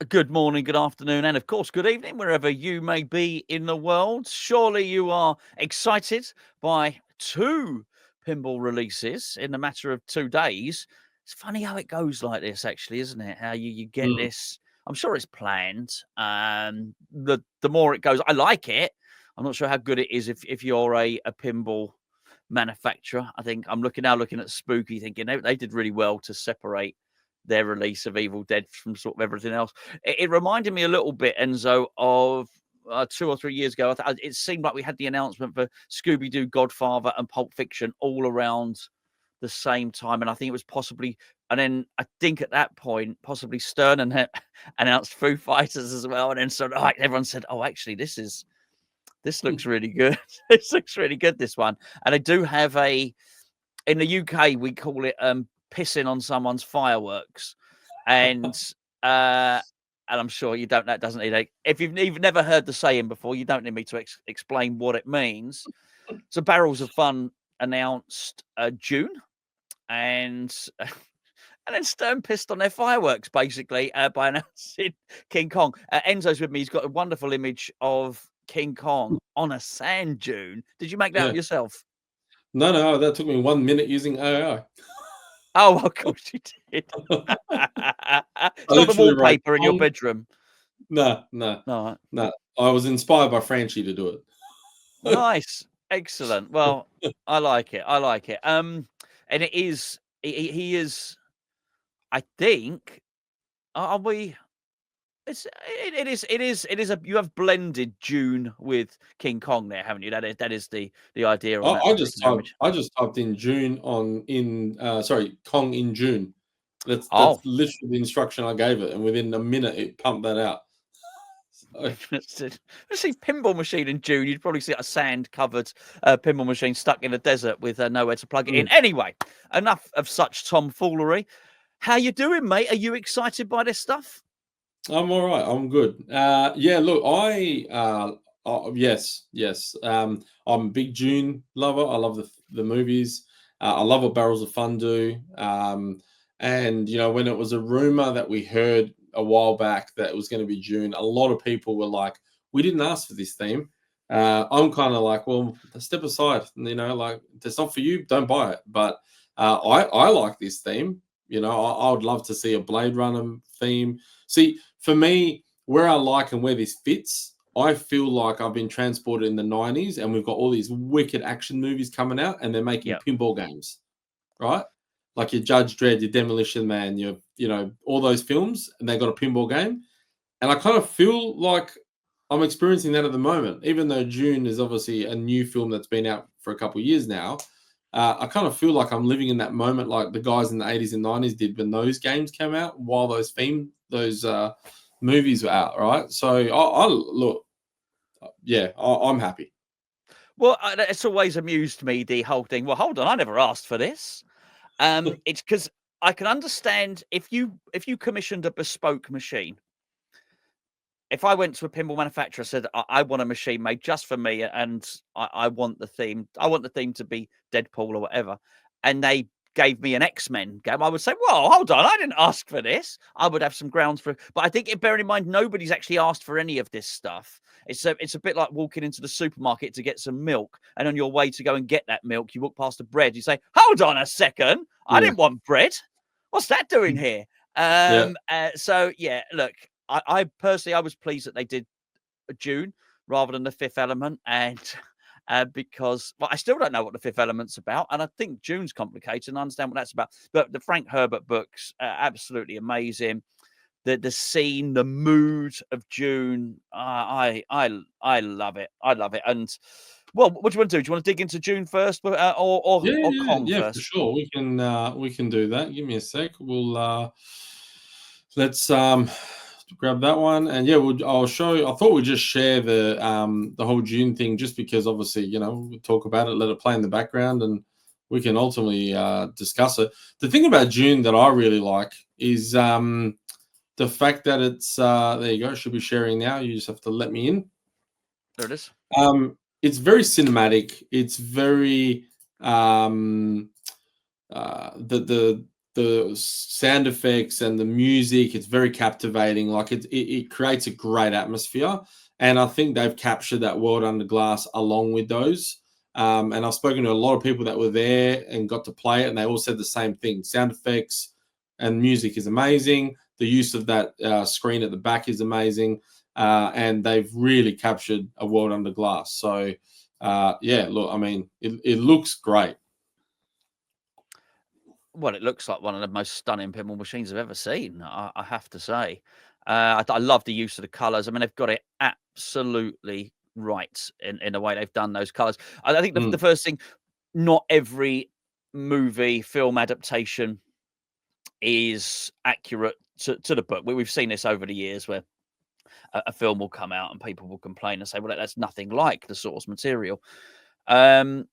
Good morning, good afternoon, and of course, good evening, wherever you may be in the world. Surely you are excited by two pinball releases in a matter of 2 days. It's funny how it goes like this, actually, isn't it? How you get Mm. this. I'm sure it's planned. The more it goes, I like it. I'm not sure how good it is if you're a pinball manufacturer. I think I'm looking at Spooky, thinking they did really well to separate their release of Evil Dead from sort of everything else. It reminded me a little bit, Enzo, of 2 or 3 years ago. It seemed like we had the announcement for Scooby Doo, Godfather, and Pulp Fiction all around the same time, and I think it was possibly. And then I think at that point, possibly Stern and announced Foo Fighters as well, and then so everyone said, "Oh, actually, this looks really good. This looks really good. This one." And I do have in the UK we call it pissing on someone's fireworks, and uh, and I'm sure you don't. That doesn't need if you've never heard the saying before, you don't need me to explain what it means. So Barrels of Fun announced June, and and then Stern pissed on their fireworks basically by announcing King Kong. Enzo's with me. He's got a wonderful image of King Kong on a sand dune. Did you make that Yeah. up yourself? No, that took me 1 minute using AI. Oh, of course you did. It's I not the literally wrote wallpaper in your Kong. bedroom. No, no, No. no. I was inspired by Franchi to do it. Nice. Excellent. Well, I like it. I like it. And it is he is I think are we it is a you have blended June with King Kong there, haven't you? That is the idea on that I just particular typed image. I just typed in June sorry, Kong in June. That's Oh, literally the instruction I gave it, and within a minute it pumped that out. So, let's see pinball machine in June. You'd probably see a sand-covered pinball machine stuck in a desert with nowhere to plug it in. mm, Anyway, enough of such tomfoolery. How you doing, mate? Are you excited by this stuff? I'm all right. I'm good. Yeah, look, yes. I'm a big Dune lover. I love the movies. I love what Barrels of Fun do. And when it was a rumor that we heard a while back that it was going to be June, a lot of people were like, "We didn't ask for this theme." I'm kind of like, "Well, step aside. Like if it's not for you, don't buy it." But I like this theme. I would love to see a Blade Runner theme. See, for me, where I like and where this fits, I feel like I've been transported in the 90s and we've got all these wicked action movies coming out and they're making Yeah. pinball games, right? Like your Judge Dredd, your Demolition Man, all those films, and they got a pinball game. And I kind of feel like I'm experiencing that at the moment, even though June is obviously a new film that's been out for a couple of years now. I kind of feel like I'm living in that moment, like the guys in the 80s and 90s did when those games came out, while those movies were out, right? So I look, yeah, I'm happy. Well, it's always amused me the whole thing. Well, hold on, I never asked for this. It's because I can understand if you commissioned a bespoke machine. If I went to a pinball manufacturer, said I want a machine made just for me, and I want the theme. I want the theme to be Deadpool or whatever, and they gave me an X-Men game, I would say, "Well, hold on, I didn't ask for this." I would have some grounds for it, but I think, bearing in mind, nobody's actually asked for any of this stuff. It's a bit like walking into the supermarket to get some milk, and on your way to go and get that milk, you walk past the bread. You say, "Hold on a second, I Yeah, didn't want bread. What's that doing here?" yeah, So yeah, look, I personally I was pleased that they did a June rather than the Fifth Element, and because I still don't know what the Fifth Element's about, and I think June's complicated, and I understand what that's about. But the Frank Herbert books, absolutely amazing. The scene, the mood of June, I love it. I love it. And well, what do you want to do? Do you want to dig into June first, yeah, or yeah, Kong yeah, for first? sure. We can do that. Give me a sec. Let's grab that one, and yeah, I'll show. I thought we'd just share the whole June thing, just because obviously we talk about it, let it play in the background, and we can ultimately discuss it. The thing about June that I really like is the fact that it's there. You go. Should be sharing now. You just have to let me in. There it is. It's very cinematic. It's very um, the the sound effects and the music, it's very captivating. Like it creates a great atmosphere, and I think they've captured that world under glass along with those. And I've spoken to a lot of people that were there and got to play it, and they all said the same thing. Sound effects and music is amazing. The use of that screen at the back is amazing, and they've really captured a world under glass. So, yeah, look, I mean, it looks great. Well, it looks like one of the most stunning pinball machines I've ever seen, I have to say. I love the use of the colours. I mean, they've got it absolutely right in the way they've done those colours. I think the first thing, not every movie, film adaptation is accurate to the book. We've seen this over the years where a film will come out and people will complain and say, "Well, that's nothing like the source material." Um,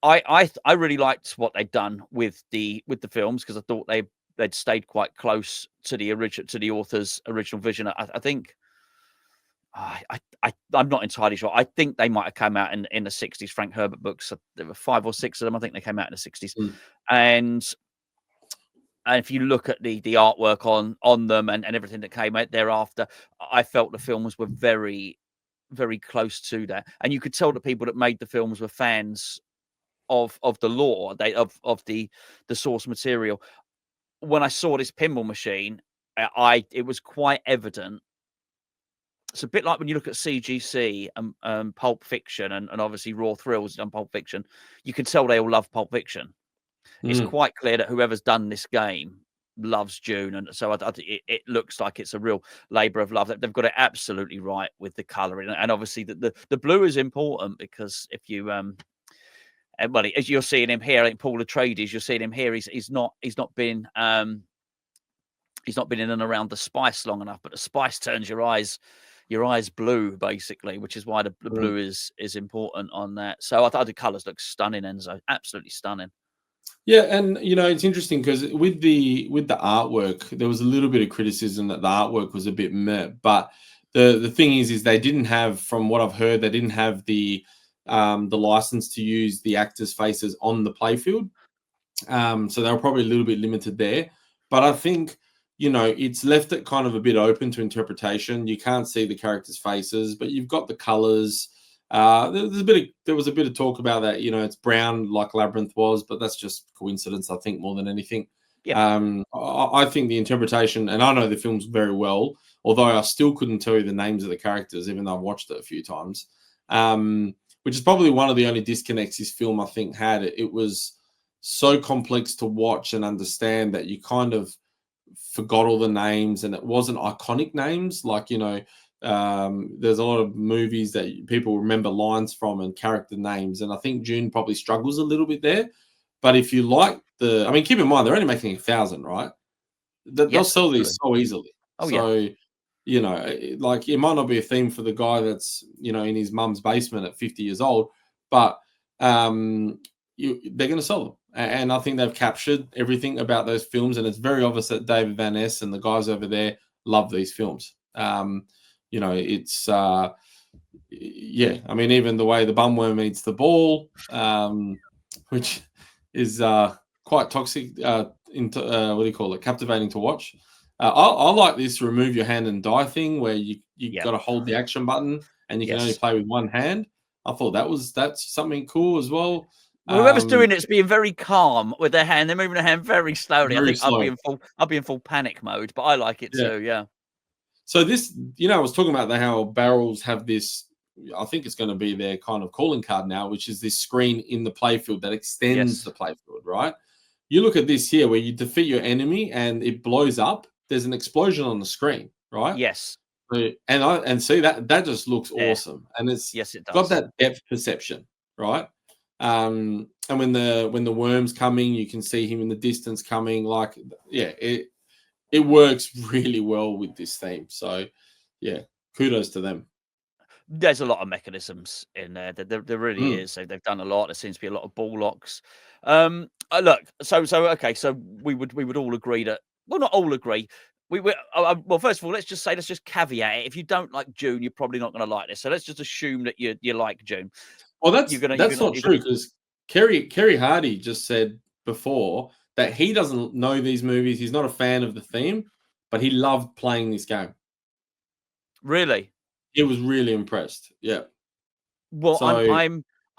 I really liked what they'd done with the films because I thought they'd stayed quite close to the author's original vision. I think I'm not entirely sure. I think they might have come out in the 60s. Frank Herbert books. There were 5 or 6 of them. I think they came out in the 60s. And if you look at the artwork on them and everything that came out thereafter, I felt the films were very, very close to that. And you could tell the people that made the films were fans of the lore, of the source material. When I saw this pinball machine, it was quite evident. It's a bit like when you look at CGC and Pulp Fiction and obviously Raw Thrills and Pulp Fiction. You can tell they all love Pulp Fiction. It's quite clear that whoever's done this game loves Dune, and so it looks like it's a real labour of love. They've got it absolutely right with the colouring, and obviously the blue is important because if you well, as you're seeing him here, I think Paul Atreides, you're seeing him here. He's not been in and around the spice long enough, but the spice turns your eyes blue basically, which is why the blue is important on that. So I thought the colours look stunning, Enzo, absolutely stunning. Yeah, and it's interesting because with the artwork, there was a little bit of criticism that the artwork was a bit meh. But the thing is they didn't have, from what I've heard, they didn't have the license to use the actors' faces on the playfield. So they were probably a little bit limited there. But I think it's left it kind of a bit open to interpretation. You can't see the characters' faces, but you've got the colors. There was a bit of talk about that. It's brown like Labyrinth was, but that's just coincidence, I think, more than anything. Yeah. I think the interpretation, and I know the films very well, although I still couldn't tell you the names of the characters, even though I've watched it a few times. Which is probably one of the only disconnects this film, I think, had. It was so complex to watch and understand that you kind of forgot all the names, and it wasn't iconic names. Like, there's a lot of movies that people remember lines from and character names, and I think Dune probably struggles a little bit there. But if you like keep in mind they're only making 1,000, right? They'll sell these so easily. Oh, so like, it might not be a theme for the guy that's in his mum's basement at 50 years old, but they're going to sell them. And I think they've captured everything about those films, and it's very obvious that David Van Ness and the guys over there love these films. It's even the way the bumworm eats the ball, which is quite toxic, captivating to watch. I like this remove your hand and die thing where you got to hold the action button and you can only play with one hand. I thought that's something cool as well. Well, whoever's doing it's being very calm with their hand. They're moving their hand very slowly. Very I think slow. I'll be in full panic mode, but I like it too. Yeah. So this, I was talking about how barrels have this. I think it's going to be their kind of calling card now, which is this screen in the playfield that extends the playfield. Right. You look at this here, where you defeat your enemy and it blows up. There's an explosion on the screen, right? Yes. And see that just looks awesome, and it got that depth perception, right? And when the worm's coming, you can see him in the distance coming. Like, it works really well with this theme. So, yeah, kudos to them. There's a lot of mechanisms in there. There really is. So they've done a lot. There seems to be a lot of ball locks. Look, so okay, so we would all agree that, well, not all agree. Well, first of all, let's just caveat it. If you don't like Dune, you're probably not going to like this. So let's just assume that you like Dune. Well, that's not true, because Kerry Hardy just said before that he doesn't know these movies. He's not a fan of the theme, but he loved playing this game. Really? He was really impressed. Yeah. Well, So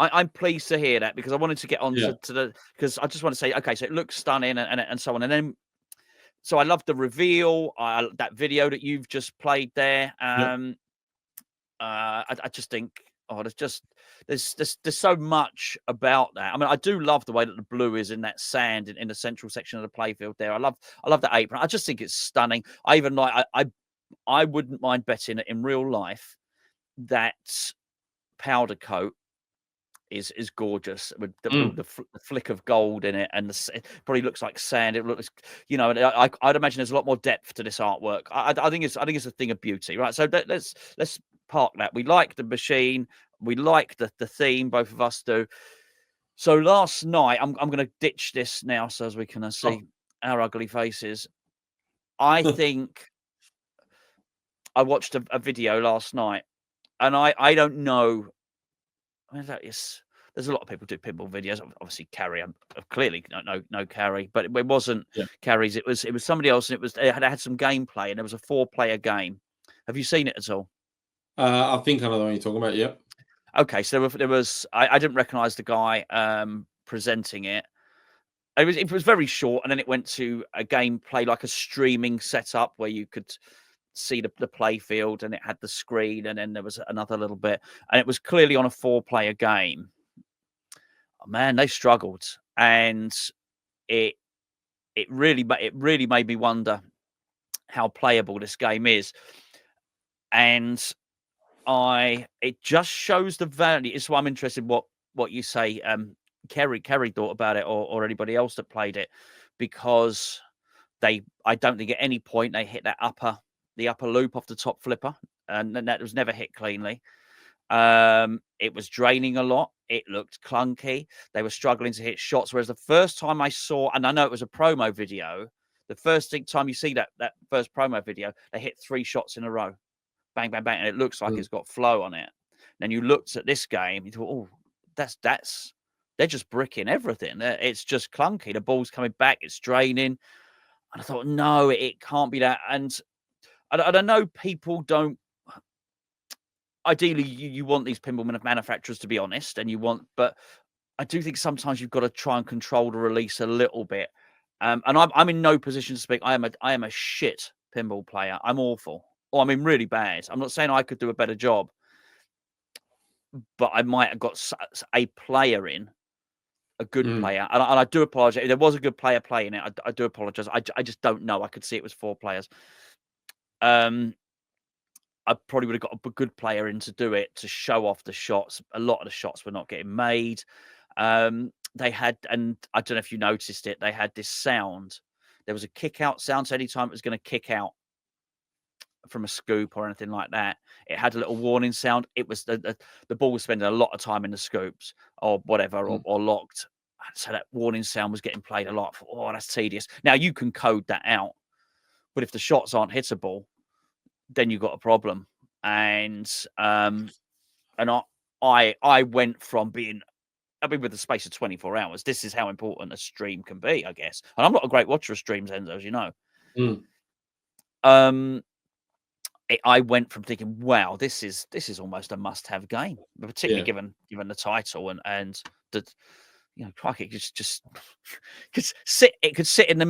I'm pleased to hear that, because I wanted to get on yeah, to the, because I just want to say, okay, so it looks stunning and so on, and then so I love the reveal, that video that you've just played there. yeah. I just think, oh, there's so much about that. I mean, I do love the way that the blue is in that sand in the central section of the playfield there. I love the apron. I just think it's stunning. I even like I wouldn't mind betting in real life that powder coat is gorgeous with Mm, the flick of gold in it, and it probably looks like sand. It looks, and I'd imagine there's a lot more depth to this artwork. I think it's a thing of beauty, right? So let's park that. We like the machine, we like the theme, both of us do. So last night, I'm going to ditch this now, so as we can oh, see our ugly faces. I think I watched a video last night, and I don't know. I mean, there's a lot of people do pinball videos. Obviously, Carrie, clearly no Carrie, but it wasn't yeah. Carrie's. It was somebody else, and it had some gameplay, and there was a 4-player game. Have you seen it at all? I think I know the one you're talking about. Yep. Okay, so there was I didn't recognise the guy presenting it. It was very short, and then it went to a gameplay, like a streaming setup where you could see the play field, and it had the screen, and then there was another little bit, and it was clearly on a 4-player game. Oh, man, they struggled, and it it really made me wonder how playable this game is, and it just shows the value. It's why I'm interested in what you say, Kerry thought about it, or anybody else that played it, because I don't think at any point they hit the upper loop off the top flipper, and that was never hit cleanly. It was draining a lot. It looked clunky. They were struggling to hit shots. Whereas the first time I saw, and I know it was a promo video, the first time you see that first promo video, they hit 3 shots in a row, bang, bang, bang, and it looks like Mm, it's got flow on it. Then you looked at this game, you thought, oh, that's they're just bricking everything. It's just clunky. The ball's coming back. It's draining. And I thought, no, it can't be that. And I know people don't. Ideally, you want these pinball manufacturers to be honest, but I do think sometimes you've got to try and control the release a little bit. And I'm in no position to speak. I am a shit pinball player. I'm awful. Or I mean, really bad. I'm not saying I could do a better job, but I might have got a player in, a good mm, player. And I do apologize. If there was a good player playing it, I do apologize. I just don't know. I could see it was 4 players. I probably would have got a good player in to do it, to show off the shots. A lot of the shots were not getting made. They had, and I don't know if you noticed it, they had this sound. There was a kick out sound. So anytime it was going to kick out from a scoop or anything like that, it had a little warning sound. It was the ball was spending a lot of time in the scoops or whatever, mm, or locked. So that warning sound was getting played a lot. Oh, that's tedious. Now you can code that out, but if the shots aren't hittable, then you've got a problem. And I went from being, I mean, with the space of 24 hours, this is how important a stream can be, I guess. And I'm not a great watcher of streams, Enzo, as you know. mm. I went from thinking, wow, this is almost a must-have game, particularly Yeah. given the title and the, crikey, it could sit in the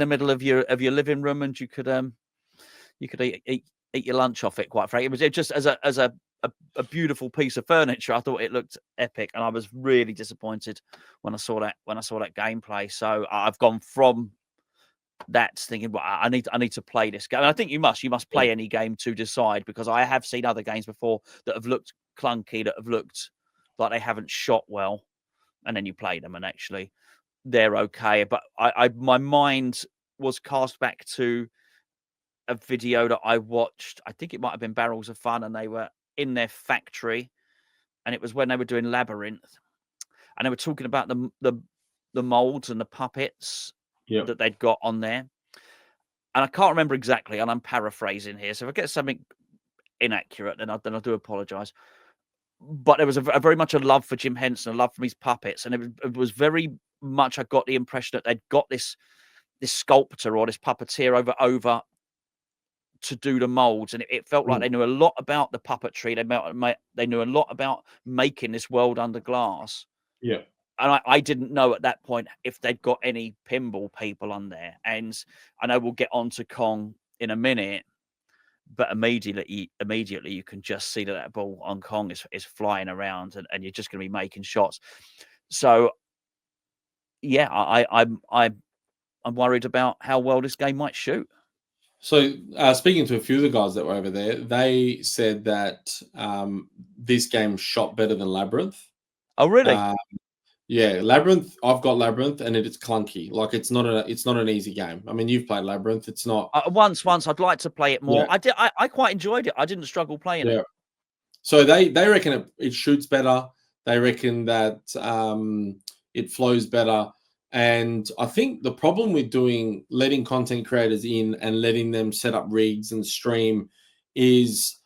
middle of your living room, and you could eat your lunch off it. Quite frankly, it just as a beautiful piece of furniture. I thought it looked epic, and I was really disappointed when I saw that gameplay. So I've gone from that thinking, well, I need to play this game. And I think you must Yeah. play any game to decide, because I have seen other games before that have looked clunky, that have looked like they haven't shot well, and then you play them and actually they're okay. But my mind was cast back to a video that I watched. I think it might have been Barrels of Fun, and they were in their factory, and it was when they were doing Labyrinth, and they were talking about the molds and the puppets Yep. that they'd got on there. And I can't remember exactly, and I'm paraphrasing here, so if I get something inaccurate, then I do apologise. but there was a very much a love for Jim Henson, a love for his puppets, and it was very much. I got the impression that they'd got this sculptor or this puppeteer over to do the molds, and it felt like they knew a lot about the puppetry. They knew a lot about making this world under glass. Yeah. And I didn't know at that point if they'd got any pinball people on there. And I know we'll get on to Kong in a minute, but immediately you can just see that ball on Kong is flying around, and you're just going to be making shots. So yeah, I'm worried about how well this game might shoot. So speaking to a few of the guys that were over there, they said that this game shot better than Labyrinth. Oh, really? Yeah, Labyrinth. I've got Labyrinth, and it's clunky. Like it's not an easy game. I mean, you've played Labyrinth. It's not. Once I'd like to play it more. Yeah. I quite enjoyed it. I didn't struggle playing it. So they reckon it shoots better. They reckon that it flows better. And I think the problem with letting content creators in and letting them set up rigs and stream is,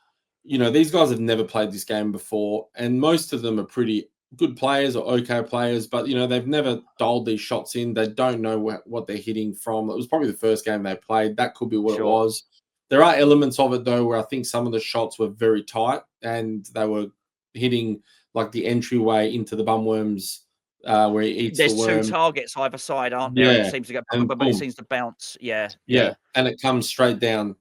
these guys have never played this game before, and most of them are pretty good players or okay players, but they've never dialed these shots in. They don't know what they're hitting from. It was probably the first game they played. That could be what it was. There are elements of it though where I think some of the shots were very tight and they were hitting like the entryway into the bumworms where he eats the worm. There's two targets either side, aren't there? Yeah. It seems to go, but it seems to bounce. Yeah. And it comes straight down.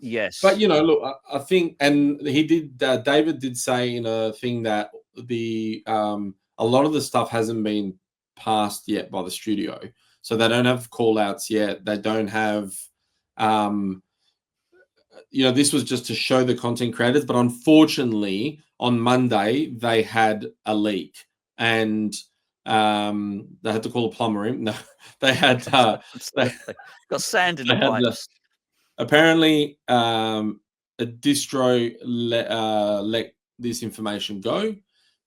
Yes. But look, I think, and he did. David did say in a thing that a lot of the stuff hasn't been passed yet by the studio, so they don't have call outs yet. They don't have. This was just to show the content creators, but unfortunately, on Monday they had a leak, and they had to call a plumber in. No, they had they got sand in the pipes. Apparently, a distro let this information go.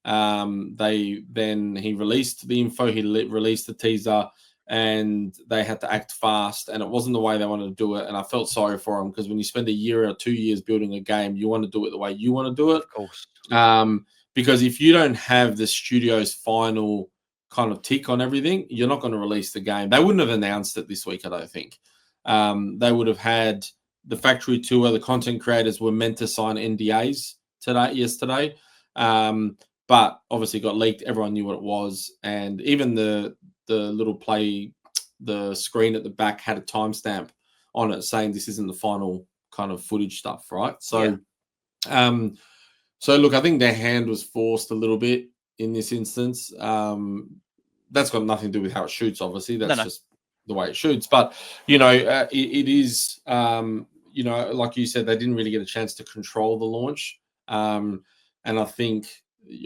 He released the info. He released the teaser, and they had to act fast. And it wasn't the way they wanted to do it. And I felt sorry for them, because when you spend a year or 2 years building a game, you want to do it the way you want to do it. Of course. Because if you don't have the studio's final kind of tick on everything, you're not going to release the game. They wouldn't have announced it this week, I don't think. They would have had the factory tour. The content creators were meant to sign NDAs yesterday, but obviously got leaked. Everyone knew what it was, and even the little the screen at the back had a timestamp on it saying this isn't the final kind of footage stuff, right? So, so look, I think their hand was forced a little bit in this instance. That's got nothing to do with how it shoots, obviously. That's just the way it shoots. But, it is, like you said, they didn't really get a chance to control the launch. And I think,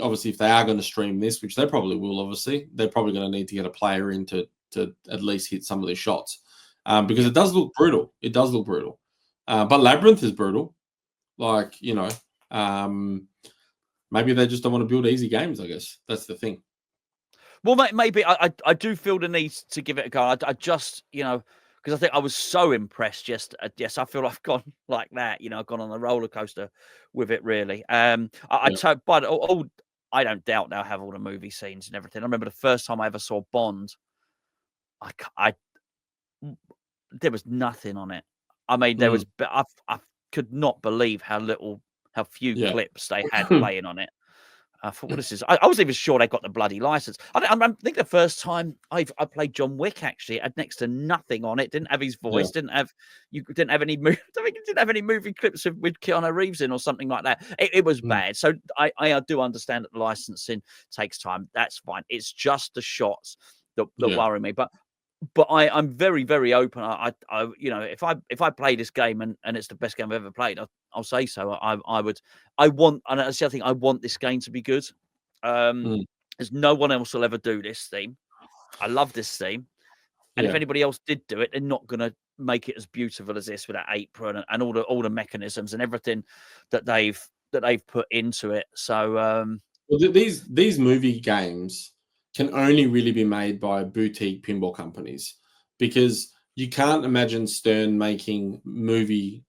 obviously, if they are going to stream this, which they probably will, obviously, they're probably going to need to get a player in to at least hit some of these shots. Because it does look brutal. It does look brutal. But Labyrinth is brutal. Like, maybe they just don't want to build easy games, I guess. That's the thing. Well, maybe I do feel the need to give it a go. I just, because I think I was so impressed. Yes, I feel I've gone like that. I've gone on a roller coaster with it, really. But I don't doubt they'll have all the movie scenes and everything. I remember the first time I ever saw Bond. There was nothing on it. I mean, there was. I could not believe how few clips they had playing on it. I thought, what is this? I wasn't even sure they got the bloody license. I think the first time I played John Wick, actually, it had next to nothing on it. Didn't have his voice. Didn't have any movie. I think it didn't have any movie clips with Keanu Reeves in or something like that. It was bad. So I do understand that the licensing takes time. That's fine. It's just the shots that worry me. But I'm very, very open. If I play this game and it's the best game I've ever played, I'll say so. I want, and that's the other thing, I want this game to be good. There's no one else will ever do this theme. I love this theme, and if anybody else did do it, they're not going to make it as beautiful as this with that apron and all the mechanisms and everything that they've put into it. So, these movie games can only really be made by boutique pinball companies, because you can't imagine Stern making movie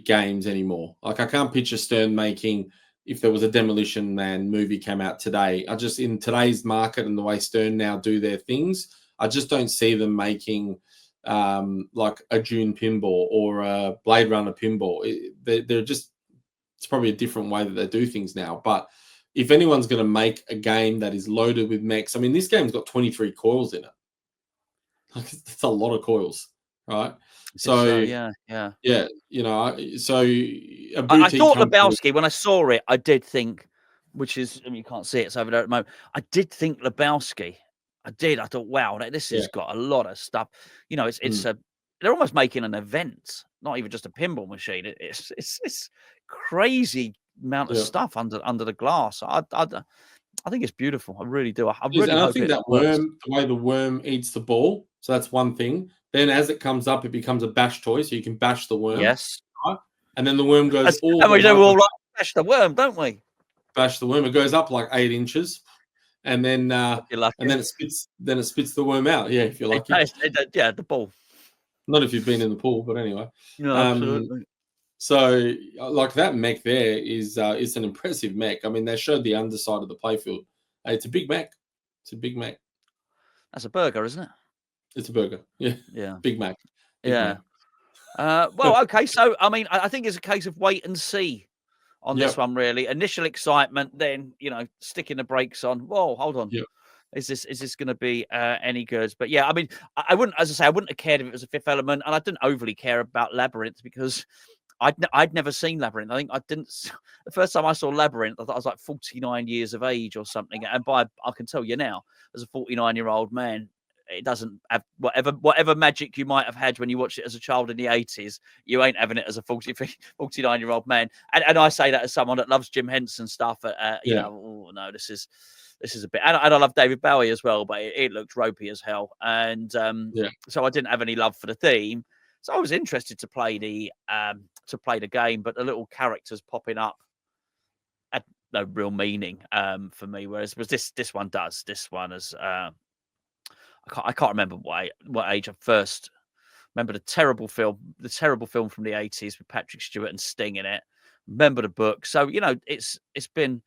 games anymore. Like, I can't picture Stern making if there was a Demolition Man movie came out today. I just, in today's market and the way Stern now do their things, I just don't see them making like a Dune pinball or a Blade Runner pinball. They're just, it's probably a different way that they do things now. But if anyone's going to make a game that is loaded with mechs, I mean, this game's got 23 coils in it. Like, it's a lot of coils, right? So yeah. yeah, you know, so a I boutique thought company. Lebowski, when I saw it, I did think, which is, I mean, you can't see it, it's over there at the moment. I did think Lebowski. I did. I thought, wow, this has got a lot of stuff. You know, it's a, they're almost making an event, not even just a pinball machine. It's crazy amount of stuff under the glass. I think it's beautiful. I really do. I really and I hope think it that works. worm, the way the worm eats the ball, so that's one thing. Then as it comes up, it becomes a bash toy, so you can bash the worm. Yes. Right? And then the worm goes all and we the do way all like bash the worm, don't we? bash the worm. It goes up like 8 inches, and then it spits the worm out. Yeah, if you're lucky. Yeah, the ball. Not if you've been in the pool, but anyway. No, absolutely. So, like, that mech there is an impressive mech. I mean, they showed the underside of the playfield. It's a big mech. It's a big mech. That's a burger, isn't it? It's a burger. Yeah. Yeah. Big Mac. Big Yeah. Mac. Well, okay. So, I mean, I think it's a case of wait and see on this Yep. one, really. Initial excitement, then, you know, sticking the brakes on. Whoa, hold on. Yep. Is this going to be any good? But yeah, I mean, I wouldn't, as I say, I wouldn't have cared if it was a Fifth Element, and I didn't overly care about Labyrinth because I'd never seen Labyrinth. I think I didn't. The first time I saw Labyrinth, I thought I was like 49 years of age or something. And I can tell you now, as a 49-year-old man, it doesn't have whatever magic you might have had when you watched it as a child in the 80s. You ain't having it as a 49-year-old man. And I say that as someone that loves Jim Henson stuff. You know, oh, no, this is a bit. And I love David Bowie as well, but it looked ropey as hell. And so I didn't have any love for the theme. So I was interested to play the game, but the little characters popping up had no real meaning for me. Whereas this one does. This one is I can't remember what age I first remember the terrible film from the 80s with Patrick Stewart and Sting in it. Remember the book. So, you know, it's been,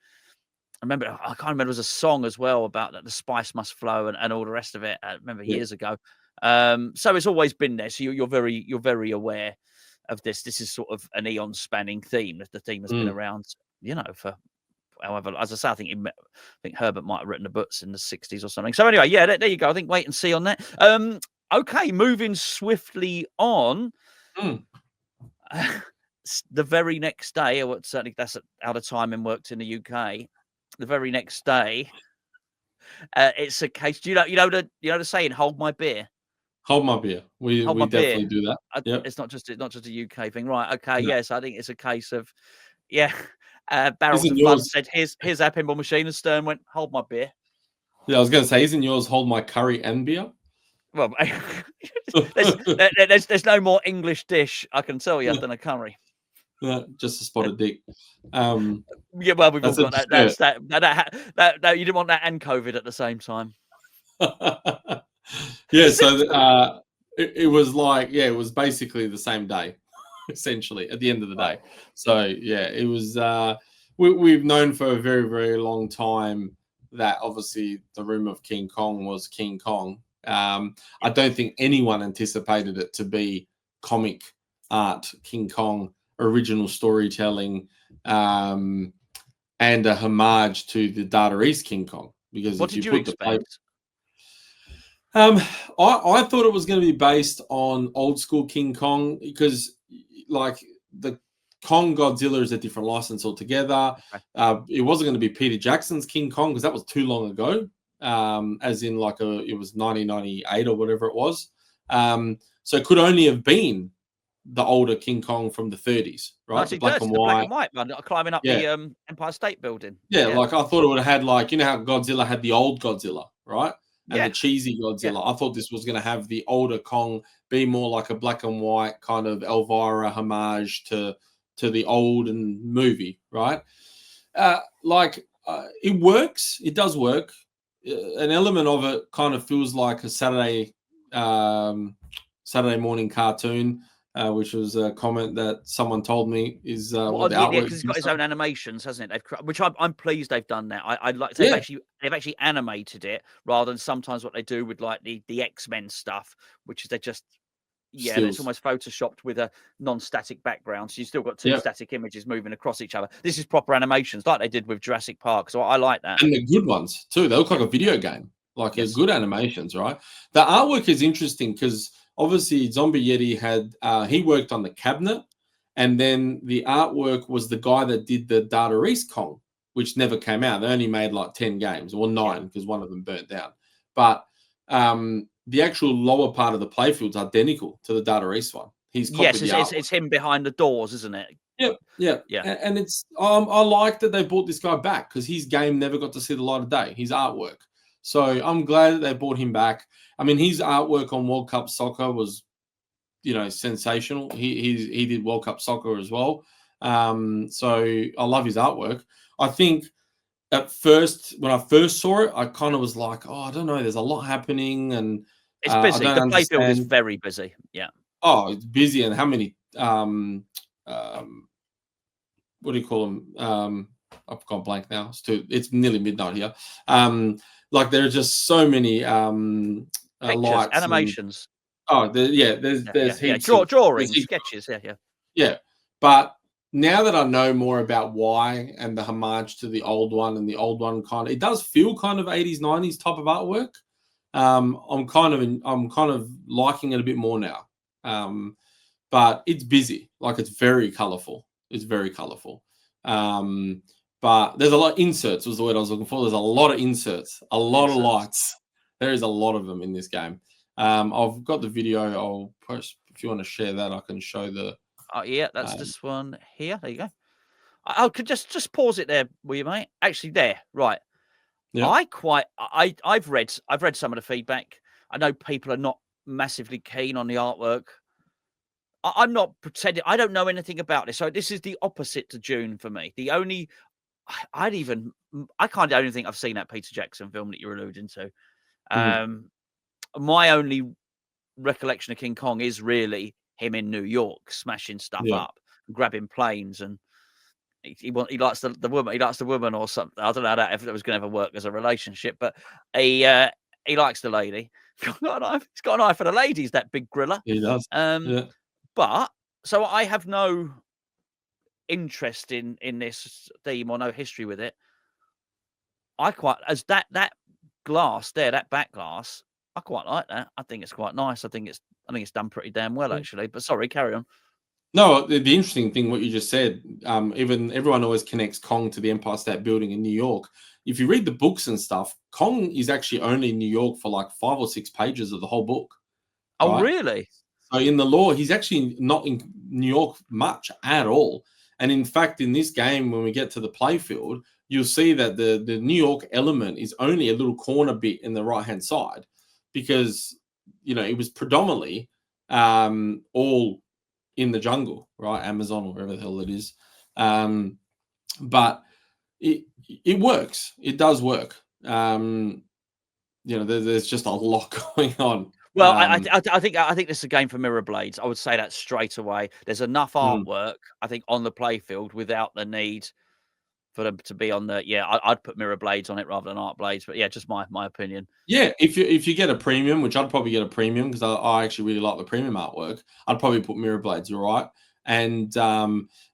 I can't remember, there was a song as well about that the spice must flow and all the rest of it. I remember years ago. So it's always been there. So you're very aware of this. This is sort of an eon spanning theme. The theme has been around, you know, for however, as I say, I think Herbert might have written the books in the 60s or something. So anyway, yeah, there you go. I think wait and see on that. Okay, moving swiftly on. The very next day, or certainly that's how the timing worked in the UK. The very next day, it's a case. You know the saying, "Hold my beer." Hold my beer. We definitely do that. Yep. It's not just a UK thing, right? Okay, yes, I think it's a case of Barrels of Fun said, "Here's our pinball machine," and Stern went, "Hold my beer." Yeah, I was going to say, isn't yours hold my curry and beer? Well, there's no more English dish, I can tell you, than a curry. Just a spotted dick. Yeah, well, we've all got that. You didn't want that and COVID at the same time. Yeah, so it was like, it was basically the same day, essentially, at the end of the day. So, yeah, it was, we've known for a very, very long time that obviously the room of King Kong was King Kong. I don't think anyone anticipated it to be comic art, King Kong, original storytelling, and a homage to the Data East King Kong. Because what did you expect? I thought it was going to be based on old school King Kong because, like, the Kong Godzilla is a different license altogether. It wasn't going to be Peter Jackson's King Kong because that was too long ago. As in, like, it was 1998 or whatever it was. So it could only have been the older King Kong from the 30s, right? The black and white one, climbing up the Empire State Building. Yeah, like I thought it would have had, like, you know how Godzilla had the old Godzilla, right? And the cheesy Godzilla. I thought this was going to have the older Kong be more like a black and white kind of Elvira homage to the old movie, right? It works. It does work. An element of it kind of feels like a Saturday morning cartoon. which was a comment that someone told me is Well, what the yeah, artwork because it's got gives his them. own animations, hasn't it? Which I'm pleased they've done that. I like Yeah, they've actually animated it rather than sometimes what they do with like the X-Men stuff, which is they just it's stills. almost photoshopped with a non-static background. So you still got two Yeah, static images moving across each other. This is proper animations, like they did with Jurassic Park. So I like that. and the good ones too. They look like Yeah. a video game, like a Yes. good animations, right? The artwork is interesting because obviously Zombie Yeti had he worked on the cabinet, and then the artwork was the guy that did the Data East Kong, which never came out. They only made like 10 games or 9 because one of them burnt down. But the actual lower part of the playfield's identical to the Data East one. He's Yes, copied the artwork. it's him behind the doors, isn't it? Yep, yeah, Yeah. and it's I like that they brought this guy back because his game never got to see the light of day. His artwork, so I'm glad that they brought him back. I mean, his artwork on World Cup Soccer was, sensational. He did World Cup Soccer as well. So I love his artwork. I think at first when I first saw it, I kind of was like, oh, I don't know, there's a lot happening, and It's I busy. don't The playfield is understand. very busy. Yeah. Oh, it's busy, and how many what do you call them? I've gone blank now. It's nearly midnight here. Like there are just so many Pictures, lights and animations. there's Yeah. heaps of Drawings, sketches. Yeah. yeah. But now that I know more about why and the homage to the old one, and the old one it does feel kind of 80s 90s type of artwork. I'm kind of liking it a bit more now. But it's busy. Like it's very colorful. It's very colorful. But there's a lot of inserts was the word I was looking for. There's a lot of inserts, a lot of lights. There is a lot of them in this game. I've got the video. I'll post if you want to share that. I can show the. Oh yeah, that's this one here. There you go. I could just pause it there, will you, mate? Actually, there, right. Yeah. I've read some of the feedback. I know people are not massively keen on the artwork. I'm not pretending. I don't know anything about this. So this is the opposite to Dune for me. The only I don't think I've seen that Peter Jackson film that you're alluding to. My only recollection of King Kong is really him in New York smashing stuff Yeah. up, grabbing planes, and he likes the woman. He likes the woman or something. I don't know if it was going to ever work as a relationship, but he likes the lady. He's got an eye for the ladies. That big griller. He does. Yeah. But so I have no interest in this theme or no history with it. I quite as that glass there, that back glass. I quite like that. I think it's quite nice. I think it's done pretty damn well actually. But sorry, carry on. No, the interesting thing, what you just said, even everyone always connects Kong to the Empire State Building in New York. If you read the books and stuff, Kong is actually only in New York for like 5 or 6 pages of the whole book. Oh, right? really? So in the lore, he's actually not in New York much at all. And in fact, in this game, when we get to the playfield, you'll see that the New York element is only a little corner bit in the right-hand side because, it was predominantly all in the jungle, right? Amazon or wherever the hell it is. But it works. It does work. There's just a lot going on. Well, I think this is a game for mirror blades. I would say that straight away. There's enough artwork, I think, on the playfield without the need for them to be on the. Yeah, I'd put mirror blades on it rather than art blades. But yeah, just my opinion. Yeah, if you get a premium, which I'd probably get a premium because I actually really like the premium artwork, I'd probably put mirror blades. You're right, and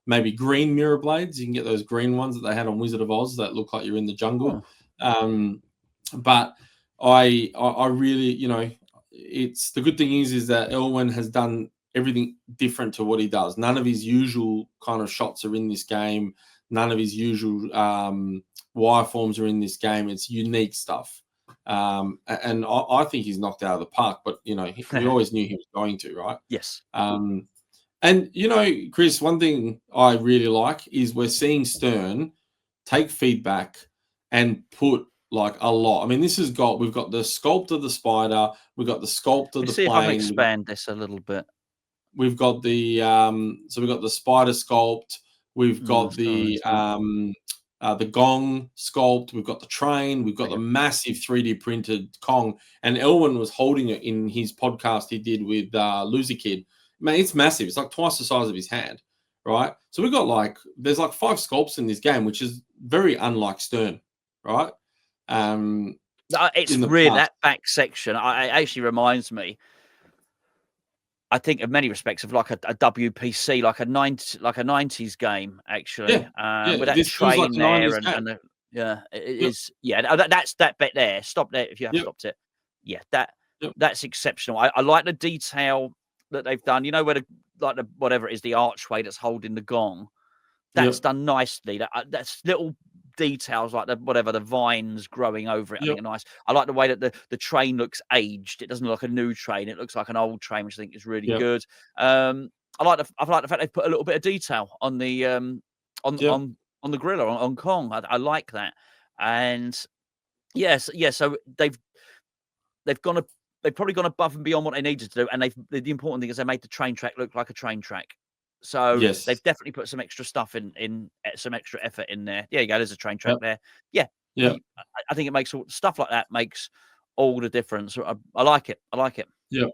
maybe green mirror blades. You can get those green ones that they had on Wizard of Oz that look like you're in the jungle. But I really, it's the good thing is that Elwyn has done everything different to what he does. None of his usual kind of shots are in this game. None of his usual wireforms are in this game. It's unique stuff. And I think he's knocked out of the park, but we always knew he was going to, right? Yes. And Chris, one thing I really like is we're seeing Stern take feedback and put like a lot. I mean, we've got the sculpt of the spider, we've got the sculpt of the See plane. if I can expand this a little bit. We've got the we've got the spider sculpt. We've got the gong sculpt. We've got the train. We've got the massive 3D printed Kong. And Elwyn was holding it in his podcast he did with Loser Kid. man, it's massive. It's like twice the size of his hand, right? So we've got there's 5 sculpts in this game, which is very unlike Stern, right? It's in the really past. that back section. It actually reminds me, I think, in many respects, of like a WPC, like a 90s game, actually. Yeah, With that this feels like train a there 90s game. and the, yeah, it Yep. is. Yeah, that's that bit there. Stop there if you have Yep. stopped it. Yeah, Yep. that's exceptional. I like the detail that they've done. You know, where the whatever it is, the archway that's holding the gong. That's Yep. done nicely. That's little details like the vines growing over it. I Yep. think are nice. I like the way that the train looks aged. It doesn't look like a new train. It looks like an old train, which I think is really Yep. good. I like the fact they've put a little bit of detail on the on the grill or on Kong. I like that. And yes, yeah. So they've probably gone above and beyond what they needed to do. And the important thing is they made the train track look like a train track. So Yes. they've definitely put some extra stuff in some extra effort in there. Yeah, you go. There's a train track there. Yeah, yeah. I think it makes stuff like that makes all the difference. I like it. I like it. Yeah.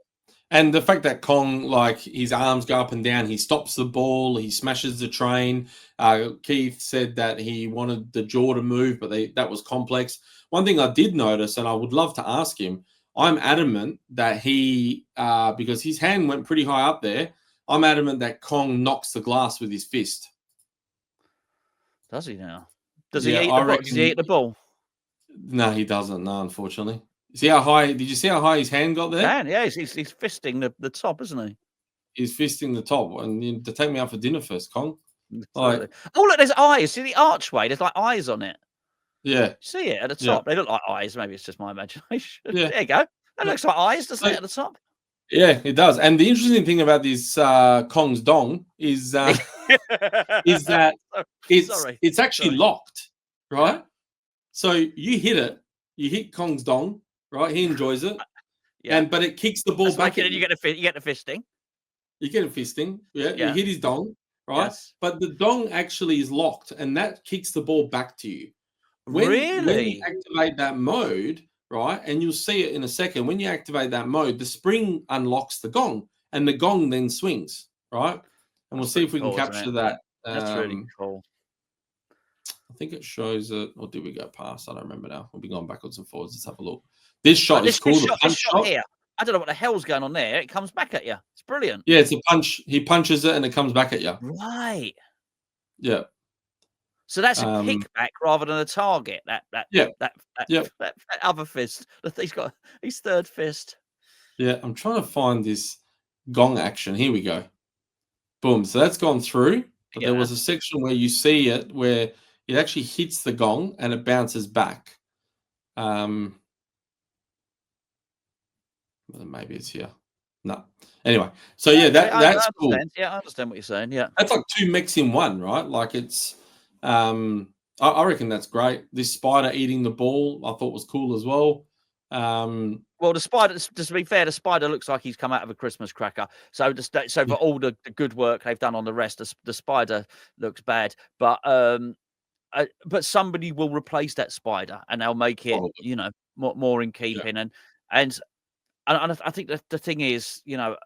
And the fact that Kong, his arms go up and down, he stops the ball, he smashes the train. Keith said that he wanted the jaw to move, but that was complex. One thing I did notice, and I would love to ask him, I'm adamant that he, because his hand went pretty high up there, I'm adamant that Kong knocks the glass with his fist. Does he now? Does he eat the ball? Does he eat the ball? No, he doesn't. No, unfortunately. See how high? Did you see how high his hand got there? Yeah, he's fisting the top, isn't he? He's fisting the top, and to take me out for dinner first, Kong. Oh, look, there's eyes. See the archway? There's eyes on it. Yeah. See it at the top? Yeah. They look like eyes. Maybe it's just my imagination. Yeah. There you go. That looks like eyes, doesn't it, at the top? Yeah, it does. And the interesting thing about this Kong's dong is that it's actually locked, right? Yeah. So you hit Kong's dong, right? He enjoys it, but it kicks the ball back. You get the fisting. You get a fisting, yeah. You hit his dong, right? Yes. But the dong actually is locked, and that kicks the ball back to you. When you activate that mode, right, and you'll see it in a second. When you activate that mode, the spring unlocks the gong, and the gong then swings, right? And we'll see if we can capture that. That's really cool. I think it shows it, or did we go past? I don't remember now. We'll be going backwards and forwards. Let's have a look. This shot is called a punch shot here. I don't know what the hell's going on there. It comes back at you. It's brilliant. Yeah, it's a punch. He punches it, and it comes back at you. Right. Yeah. So that's a kickback rather than a target. That other fist. He's got his third fist. Yeah, I'm trying to find this gong action. Here we go. Boom. So that's gone through. But there was a section where you see it where it actually hits the gong and it bounces back. Maybe it's here. No. Anyway, so that's cool. Yeah, I understand what you're saying. Yeah, that's like 2 mechs in one, right? Like it's. I reckon that's great. This spider eating the ball, I thought was cool as well. Well, the spider. Just to be fair, the spider looks like he's come out of a Christmas cracker. So, for all the good work they've done on the rest, the spider looks bad. But somebody will replace that spider, and they'll make it, more in keeping. And I think the thing is, look,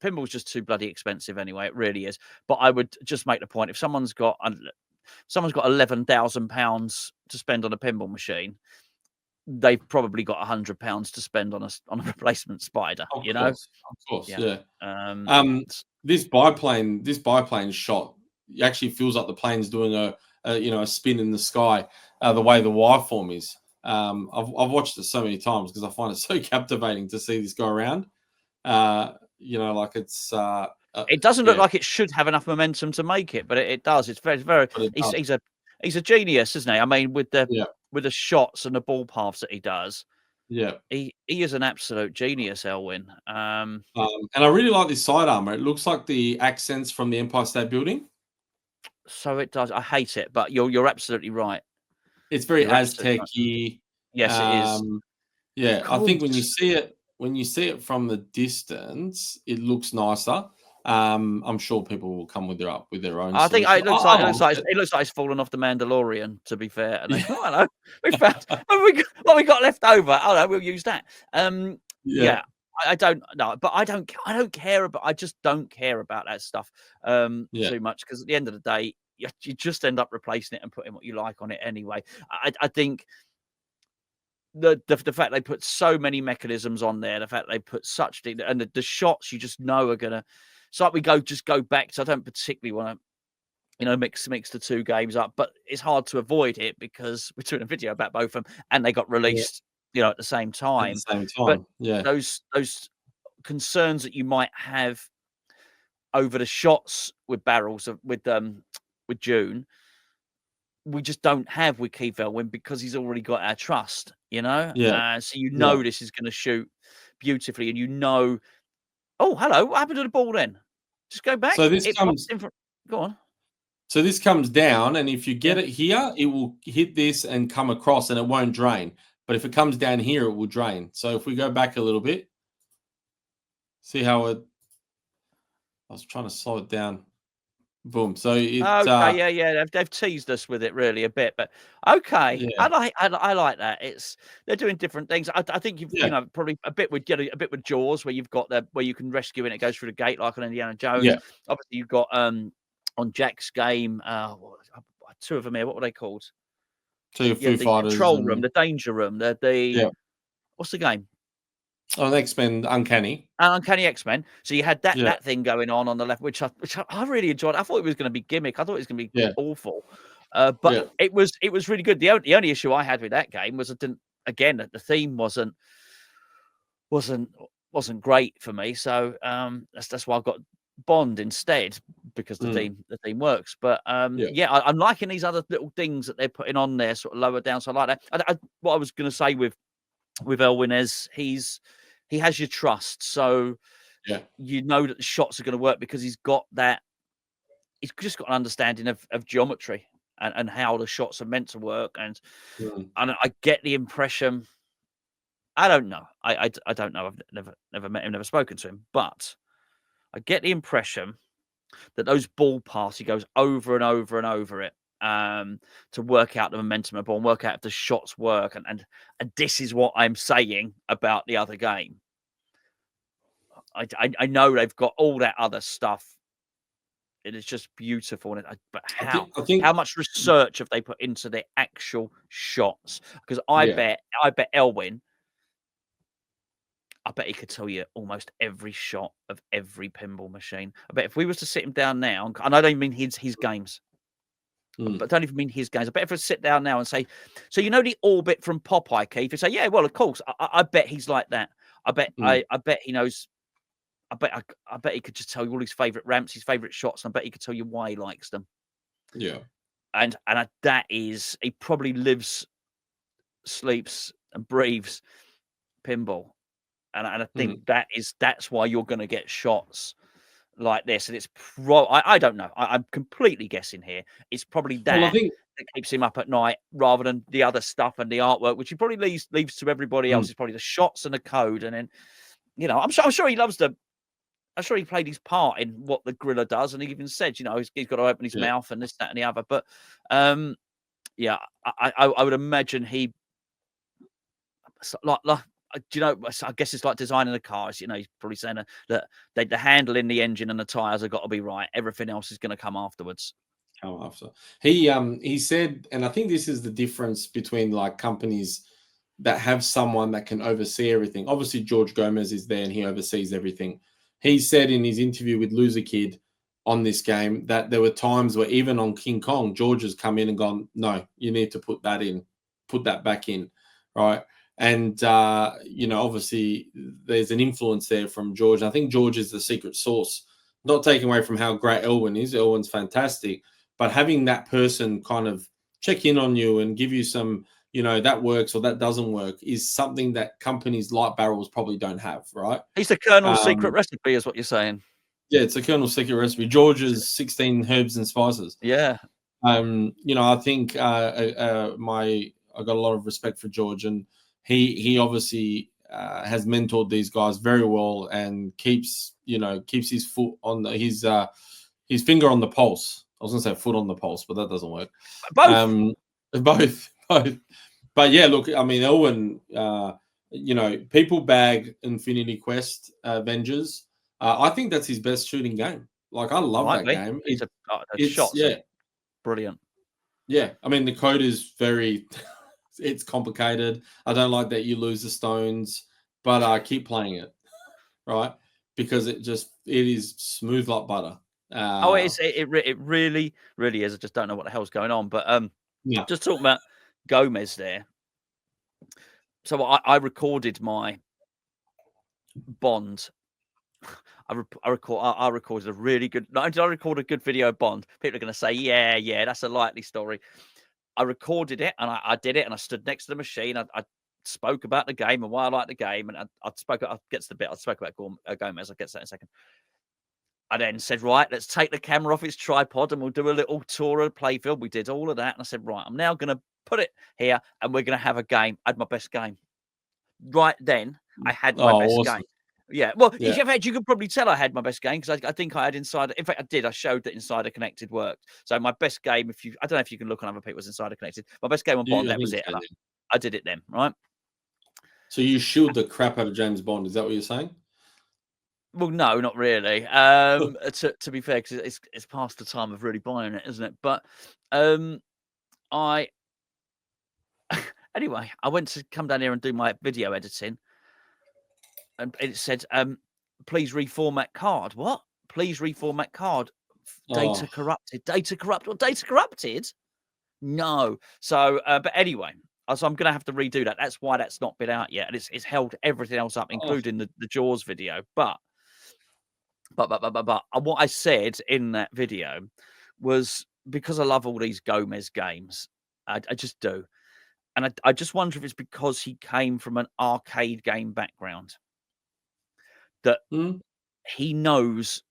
pinball's just too bloody expensive anyway. It really is. But I would just make the point: if someone's got £11,000 to spend on a pinball machine, they've probably got £100 to spend on a replacement spider. Of course, yeah. This biplane shot actually feels like the plane's doing a spin in the sky. The way the wireform is. I've watched it so many times because I find it so captivating to see this go around. It's. It doesn't look like it should have enough momentum to make it, but it does. It's very. He's a genius, isn't he? I mean, with the shots and the ball paths that he does. Yeah, he is an absolute genius, Elwyn. And I really like this side armor. It looks like the accents from the Empire State Building. So it does. I hate it, but you're absolutely right. It's very Aztec-y. Yes, it is. Yeah, I think when you see it from the distance, it looks nicer. I'm sure people will come with their own. I think it looks like it's fallen off the Mandalorian. To be fair, and I know we found what we got left over. Oh no, we'll use that. I I don't know, but I don't care about. I just don't care about that stuff Yeah, too much, because at the end of the day, you just end up replacing it and putting what you like on it anyway. I think the fact they put so many mechanisms on there, the fact they put such and the shots you just know are gonna. It's like we just go back. So I don't particularly want to, mix the two games up, but it's hard to avoid it because we're doing a video about both of them, and they got yeah. released, at the same At the time. same But time, yeah, those concerns that you might have over the shots with barrels with June, we just don't have with Keith Elwin because he's already got our trust, yeah, so yeah. this is going to shoot beautifully, and oh, hello, what happened to the ball then? Just go back. So this It pops comes in from. Go on. so this comes down, and if you get Yeah. it here, it will hit this and come across, and it won't drain. But if it comes down here, it will drain. So if we go back a little bit, see how it. I was trying to slow it down. Boom. So it. Okay, yeah. They've teased us with it really a bit, but okay. Yeah, I like that. They're doing different things. I think you've yeah, probably a bit with Jaws, where you've got where you can rescue and it goes through the gate like on Indiana Jones. yeah. Obviously, you've got on Jack's game. Two of them here. What were they called? So your You had Foo the Fighters control room, and the danger room, the yeah. what's the game? Oh, X-Men Uncanny. Uncanny X-Men. So you had Yeah, that thing going on the left, which I really enjoyed. I thought it was going to be gimmick. I thought it was going to be yeah, awful, yeah. but it was really good. The only issue I had with that game was the theme wasn't great for me. So that's why I got Bond instead, because the theme works. But Yeah. yeah, I'm liking these other little things that they're putting on there, sort of lower down. So I like that. What I was going to say with Elwin is he has your trust, so Yeah. that the shots are going to work because he's got that. He's just got an understanding of geometry and how the shots are meant to work, and Mm. I get the impression. I don't know. I don't know. I've never met him, never spoken to him, but I get the impression that those ball paths, he goes over and over and over it to work out the momentum of the ball and work out if the shots work. And this is what I'm saying about the other game. I know they've got all that other stuff. It is just beautiful. But I think how much research have they put into the actual shots? Because I yeah. bet Elwin, I bet he could tell you almost every shot of every pinball machine. I bet if we was to sit him down now, and I don't mean his games, but I don't even mean his games. I bet if I sit down now and say, so the orbit from Popeye, Keith, you say, yeah, well, of course. I bet he's like that. I bet he knows. I bet he could just tell you all his favorite ramps, his favorite shots, and I bet he could tell you why he likes them. Yeah. And that is, he probably lives, sleeps, and breathes pinball. And I think that's why you're going to get shots like this. And it's I don't know. I'm completely guessing here. It's probably Well, I that think keeps him up at night rather than the other stuff and the artwork, which he probably leaves to everybody else. It's probably the shots and the code. And then, I'm sure he loves I'm sure he played his part in what the gorilla does. And he even said, he's got to open his mouth and this, that, and the other. But yeah, I would imagine he like I guess it's like designing a car. He's probably saying that the handle in the engine and the tires have got to be right. Everything else is going to come afterwards. come after. He said, and I think this is the difference between like companies that have someone that can oversee everything. Obviously, George Gomez is there and he oversees everything. He said in his interview with Loser Kid on this game that there were times where even on King Kong, George has come in and gone, no, you need to put that back in, right? And obviously there's an influence there from George. I think George is the secret sauce. Not taking away from how great Elwin is. Elwin's fantastic, but having that person kind of check in on you and give you some, that works or that doesn't work is something that companies like Barrels probably don't have, right? He's the Colonel's secret recipe, is what you're saying. Yeah, it's a Colonel's secret recipe. George's 16 herbs and spices. Yeah. I think I got a lot of respect for George, and he obviously has mentored these guys very well and keeps his foot on his finger on the pulse. I was gonna say foot on the pulse, but that doesn't work. Both. Both. But yeah, look, I mean, Elwin, you know, people bag Infinity Quest Avengers. I think that's his best shooting game. Like, I love that game. The It's shots yeah, are brilliant. yeah. I mean, the code is very, it's complicated. I don't like that you lose the stones, but I keep playing it, right? Because it is smooth like butter. Oh, it really, really is. I just don't know what the hell's going on. But Yeah. just talking about Gomez there. So I recorded my Bond. I recorded a really good. Not only did I record a good video of Bond, people are going to say, yeah, that's a likely story. I recorded it and I did it, and I stood next to the machine. I spoke about the game and why I like the game, and I'll get to the bit. I spoke about Gomez. I'll get to that in a second. I then said, right, let's take the camera off its tripod and we'll do a little tour of the playfield. We did all of that. And I said, right, I'm now going to put it here and we're going to have a game. I had my best game. Right then, I had my best awesome. game. Yeah. Well, Yeah. in fact, you could probably tell I had my best game because I think I had Insider. In fact, I did. I showed that Insider Connected worked. So my best game, I don't know if you can look on other people's Insider Connected. My best game on Bond, that was it. So, I did it then, right? So you shield the crap out of James Bond. Is that what you're saying? Well, no, not really. To be fair, because it's past the time of really buying it, isn't it? But anyway, I went to come down here and do my video editing, and it said, "Please reformat card." What? Please reformat card. Data corrupted. Data corrupted. What? Data corrupted? No. So, but anyway. So I'm going to have to redo that. That's why that's not been out yet, and it's held everything else up, including the Jaws video. But what I said in that video was, because I love all these Gomez games, I just do, and I just wonder if it's because he came from an arcade game background that he knows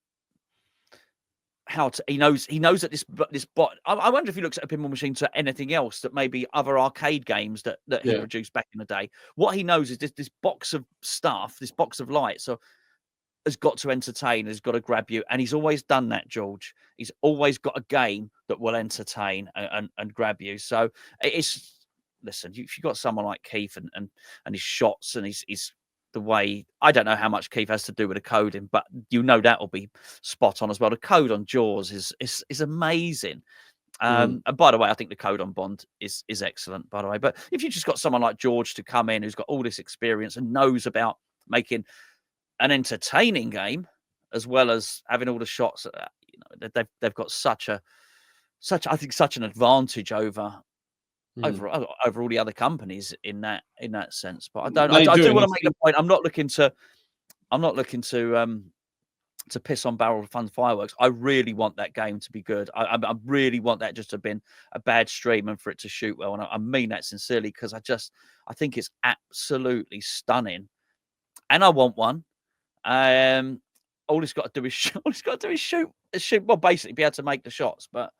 how to. He knows that this bot. I wonder if he looks at a pinball machine to anything else that maybe other arcade games that he produced back in the day. What he knows is this box of stuff, this box of lights. So has got to entertain, has got to grab you. And he's always done that, George. He's always got a game that will entertain and grab you. So listen, if you've got someone like Keith and his shots and his the way, I don't know how much Keith has to do with the coding, but that will be spot on as well. The code on Jaws is amazing. And by the way, I think the code on Bond is excellent, by the way. But if you've just got someone like George to come in who's got all this experience and knows about making an entertaining game, as well as having all the shots, they've got such an advantage over all the other companies in that sense. But I do want to make the point. I'm not looking to piss on Barrel of Fun Fireworks. I really want that game to be good. I really want that just to have been a bad stream and for it to shoot well. And I mean that sincerely, because I think it's absolutely stunning, and I want one. All he's got to do is shoot. Well, basically, be able to make the shots. But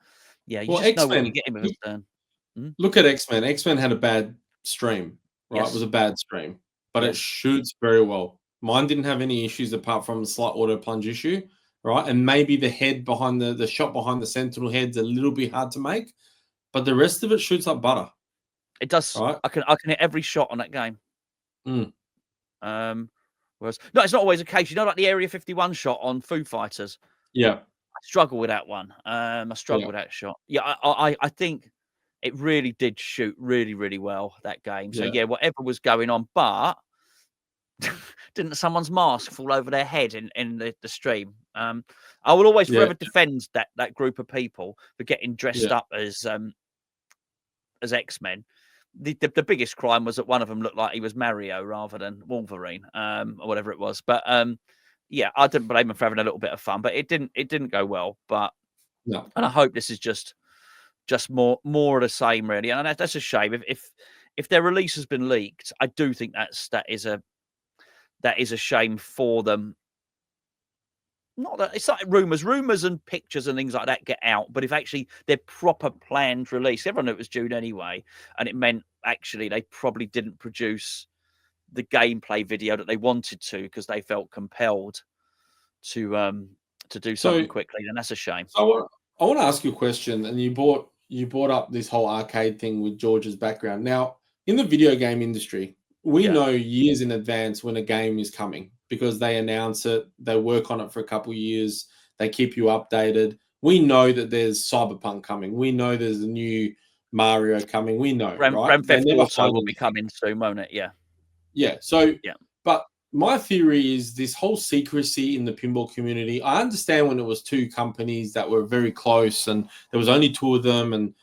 yeah, you just know what you're getting with a Stern. Look at X-Men. X-Men had a bad stream, right? Yes. It was a bad stream, but it shoots very well. Mine didn't have any issues apart from a slight auto plunge issue, right? And maybe the head behind the shot behind the Sentinel head's a little bit hard to make, but the rest of it shoots like butter. It does. Right? I can hit every shot on that game. Whereas, no, it's not always the case. Like the Area 51 shot on Foo Fighters. Yeah. I struggle with that one. I struggle with that shot. Yeah, I think it really did shoot really, really well, that game. So, whatever was going on, but didn't someone's mask fall over their head in the stream? I will always forever defend that group of people for getting dressed up as X-Men. The biggest crime was that one of them looked like he was Mario rather than Wolverine, or whatever it was. But I didn't blame him for having a little bit of fun, but it didn't go well. But and I hope this is just more of the same, really. And that's a shame. If their release has been leaked, I do think that is a shame for them. Not that it's like rumors and pictures and things like that get out, but if actually their proper planned release, everyone knew it was June anyway, and it meant actually they probably didn't produce the gameplay video that they wanted to because they felt compelled to do something quickly, then that's a shame. So I want to ask you a question, and you brought up this whole arcade thing with George's background. Now, in the video game industry, we Yeah. know years in advance when a game is coming because they announce it, they work on it for a couple of years, they keep you updated. We know that there's Cyberpunk coming. We know there's a new Mario coming. We know, right? Grand They Theft never Auto hide will be anything. coming soon, won't it? Yeah. Yeah. So, Yeah. but my theory is this whole secrecy in the pinball community. I understand when it was two companies that were very close and there was only two of them, and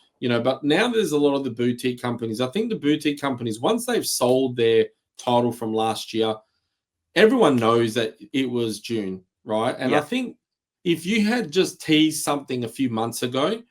but now there's a lot of the boutique companies. I think the boutique companies, once they've sold their title from last year, everyone knows that it was June, right? And I Yeah. think if you had just teased something a few months ago,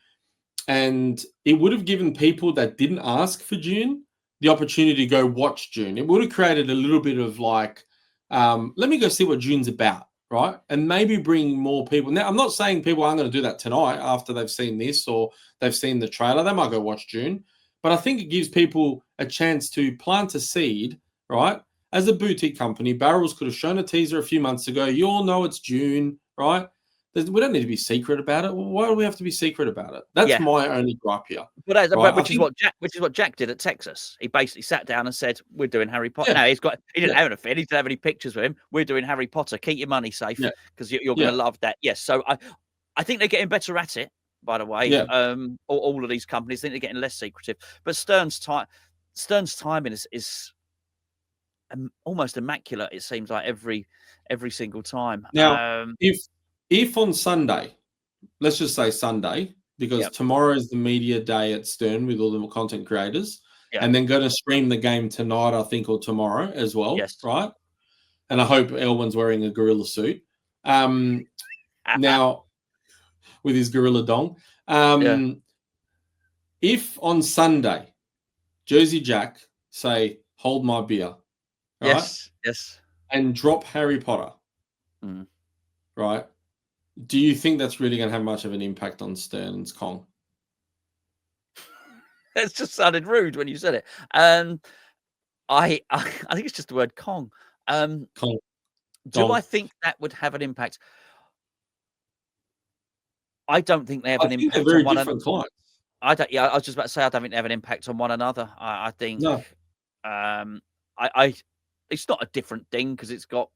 and it would have given people that didn't ask for June the opportunity to go watch June. It would have created a little bit of like, let me go see what June's about, right? And maybe bring more people. Now, I'm not saying people aren't going to do that tonight after they've seen this or they've seen the trailer. They might go watch June. But I think it gives people a chance to plant a seed, right? As a boutique company, Barrels could have shown a teaser a few months ago. You all know it's June, right? We don't need to be secret about it. Well, why do we have to be secret about it? That's Yeah. my only gripe here. But Right? which is what Jack did at Texas. He basically sat down and said, "We're doing Harry Potter." Yeah, No, he didn't yeah, have anything. He didn't have any pictures with him. We're doing Harry Potter. Keep your money safe yeah, because you're going yeah, to love that. Yes. So I think they're getting better at it. By the way, yeah. all of these companies, I think they're getting less secretive. But Stern's timing is almost immaculate. It seems like every single time. Now, if on Sunday, let's just say Sunday, because Yeah, tomorrow is the media day at Stern with all the content creators, yeah, and then going to stream the game tonight, I think, or tomorrow as well, yes. right? And I hope Elwyn's wearing a gorilla suit. Now, with his gorilla dong. Yeah. If on Sunday, Jersey Jack say, hold my beer, right? Yes. Yes. And drop Harry Potter, Mm. right? Do you think that's really going to have much of an impact on Stern's Kong? It's just sounded rude when you said it. I think it's just the word Kong. Kong, Do I Dong. think that would have an impact? I don't think they have I an think they're impact on very one another. different clients. I don't. Yeah, I was just about to say I don't think they have an impact on one another. I think No, I it's not a different thing because it's got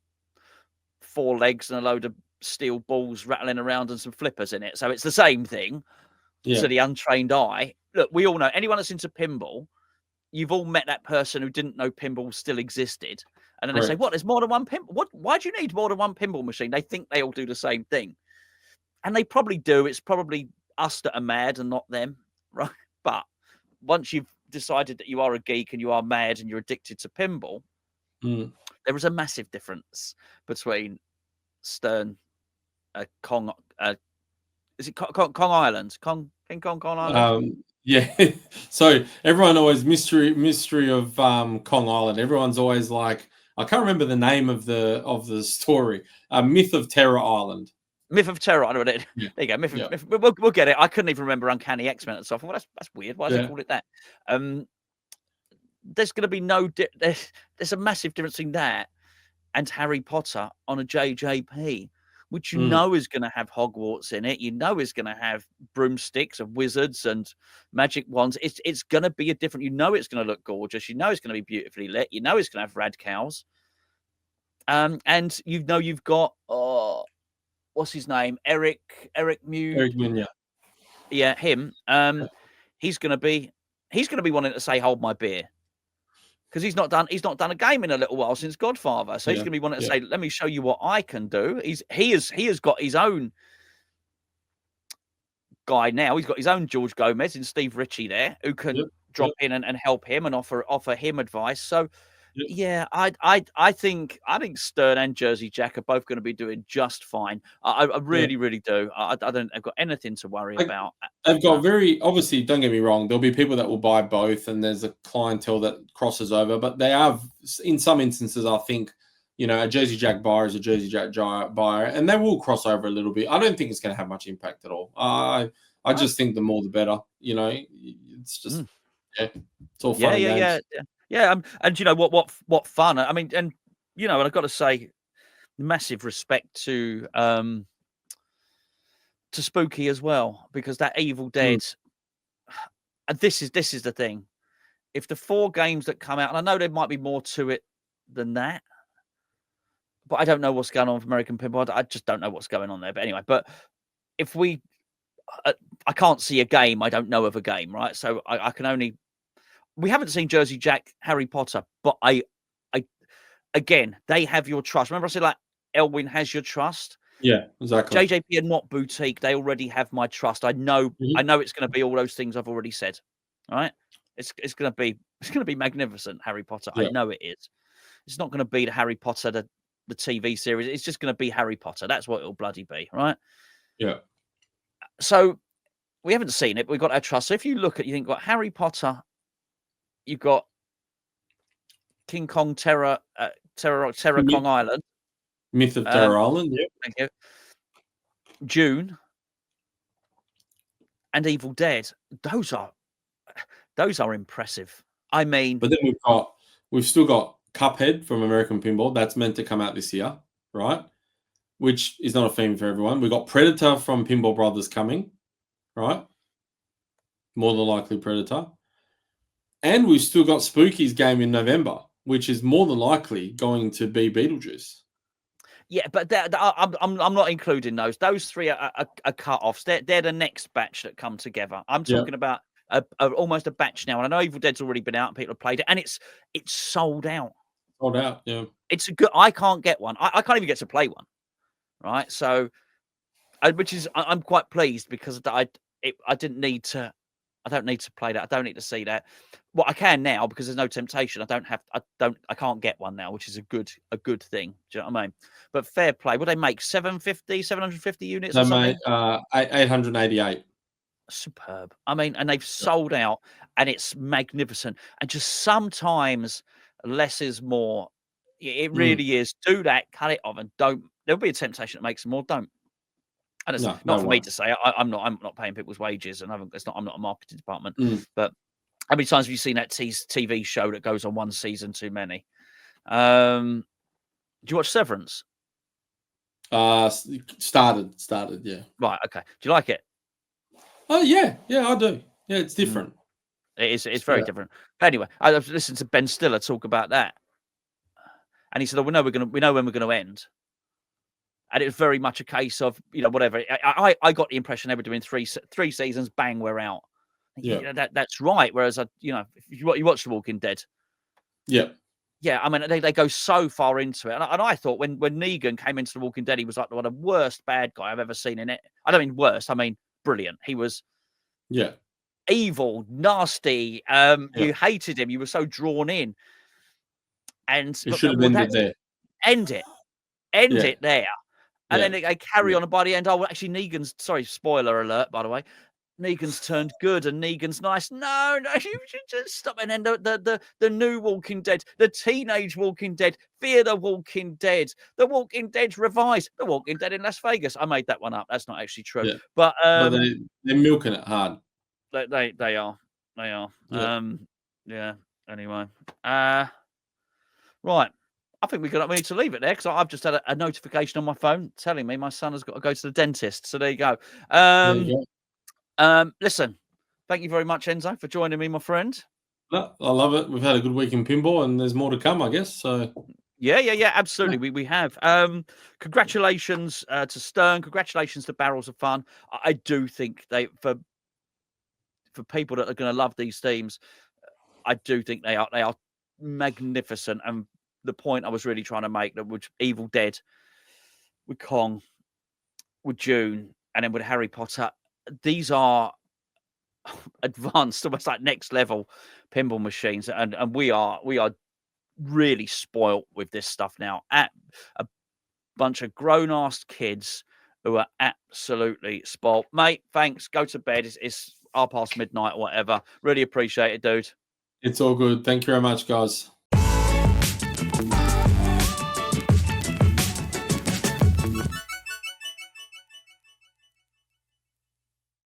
4 legs and a load of steel balls rattling around and some flippers in it. So it's the same thing yeah, to the untrained eye. Look, we all know anyone that's into pinball, you've all met that person who didn't know pinball still existed. And then they say, "What? correct. There's more than one pinball? What? Why do you need more than one pinball machine?" They think they all do the same thing, and they probably do. It's probably us that are mad and not them, right? But once you've decided that you are a geek and you are mad and you're addicted to pinball, Mm. there is a massive difference between Stern, Kong. Is it Kong Island? King Kong Island? Yeah. So everyone always mystery of Kong Island. Everyone's always like, I can't remember the name of the story. Myth of Terror Island. Myth of Terror. I know what it. Yeah, There you go. yeah, We'll get it. I couldn't even remember Uncanny X-Men and stuff. Well, that's weird. Why does it yeah, call it that? There's going to be there's a massive difference in that and Harry Potter on a JJP, which mm, is going to have Hogwarts in it. Is going to have broomsticks of wizards and magic wands. It's going to be a different. It's going to look gorgeous. It's going to be beautifully lit. It's going to have rad cows. And you've got what's his name? Eric Mew. Eric Munya. Yeah, him. He's going to be wanting to say hold my beer. Because he's not done a game in a little while since Godfather, so he's Yeah, going to be wanting to yeah, say, "Let me show you what I can do." He has got his own guy now. He's got his own George Gomez and Steve Ritchie there, who yep, can drop yep, in and help him and offer him advice. So yep, yeah, I think Stern and Jersey Jack are both going to be doing just fine. I yeah. really do. I don't. I've got anything to worry Like, about. they've got very obviously. Don't get me wrong. There'll be people that will buy both, and there's a clientele that crosses over. But they have, in some instances, I think, a Jersey Jack buyer is a Jersey Jack buyer, and they will cross over a little bit. I don't think it's going to have much impact at all. I just think the more the better. It's just yeah, it's all fun and games. Yeah. And what fun? I mean, and and I've got to say, massive respect to Spooky as well, because that Evil Mm, Dead. And this is the thing. if the 4 games that come out, and I know there might be more to it than that, but I don't know what's going on with American Pinball. I just don't know what's going on there. But anyway, but if we, I can't see a game. I don't know of a game, right? So I can only. We haven't seen Jersey Jack, Harry Potter, but again, they have your trust. Remember, I said like Elwyn has your trust. Yeah, exactly. JJP are not boutique. They already have my trust. I know it's going to be all those things I've already said. All right, it's going to be magnificent. Harry Potter. Yeah. I know it is. It's not going to be the Harry Potter the TV series. It's just going to be Harry Potter. That's what it'll bloody be, right? Yeah. So we haven't seen it, but we've got our trust. So if you look at, you think, got Harry Potter, you've got King Kong Terror Kong Island, Myth of Terror Island. Yeah, thank you. Dune and Evil Dead. Those are impressive. I mean, but then we've still got Cuphead from American Pinball. That's meant to come out this year, right? Which is not a theme for everyone. We've got Predator from Pinball Brothers coming, right? More than likely Predator. And we've still got Spooky's game in November, which is more than likely going to be Beetlejuice. Yeah, but I'm not including those. Those 3 are cut-offs. They're the next batch that come together. I'm talking about almost a batch now. And I know Evil Dead's already been out and people have played it, and it's sold out. Sold out, yeah. It's a good. I can't get one. I can't even get to play one, right? So, which is I'm quite pleased because I didn't need to. I don't need to play that. I don't need to see that. Well, I can now because there's no temptation. I can't get one now, which is a good thing. Do you know what I mean? But fair play. What they make 750 units or something? They made 888. Superb. I mean, and they've sold out, and it's magnificent. And just sometimes less is more. It really is. Do that, cut it off, and don't. There'll be a temptation to make some more. Don't. And it's not for me to say. I'm not paying people's wages, and I'm not a marketing department. But how many times have you seen that TV show that goes on one season too many? Do you watch Severance? Started, yeah. Right, okay. Do you like it? Oh yeah, I do. Yeah, it's different. It's very different. But anyway, I listened to Ben Stiller talk about that, and he said, "Oh, we know when we're going to end." And it was very much a case of, whatever. I got the impression they were doing three seasons, bang, we're out. Yeah, that's right. Whereas, if you watch The Walking Dead. Yeah. Yeah, I mean, they go so far into it. And I thought when Negan came into The Walking Dead, he was like one of the worst bad guy I've ever seen in it. I don't mean worst, I mean brilliant. He was evil, nasty. You hated him. You were so drawn in. And it should have ended there. End it there. And then they carry on, and by the end, actually, Negan's, sorry, spoiler alert, by the way, Negan's turned good, and Negan's nice. No, you should just stop. And then the new Walking Dead, the teenage Walking Dead, Fear the Walking Dead, The Walking Dead revised, The Walking Dead in Las Vegas. I made that one up. That's not actually true. Yeah. But they're milking it hard. They are. Yeah. Anyway. Right. I think we need to leave it there because I've just had a notification on my phone telling me my son has got to go to the dentist. So there you go. Listen, thank you very much, Enzo, for joining me, my friend. No, I love it. We've had a good week in pinball, and there's more to come, I guess. So yeah, absolutely. We have. Congratulations to Stern. Congratulations to Barrels of Fun. I do think for people that are going to love these themes, I do think they are magnificent. And the point I was really trying to make, that with Evil Dead, with Kong, with Dune, and then with Harry Potter, these are advanced, almost like next level pinball machines, and we are really spoilt with this stuff now. At a bunch of grown-ass kids who are absolutely spoilt. Mate, thanks. Go to bed. It's midnight or whatever. Really appreciate it, dude. It's all good. Thank you very much, guys.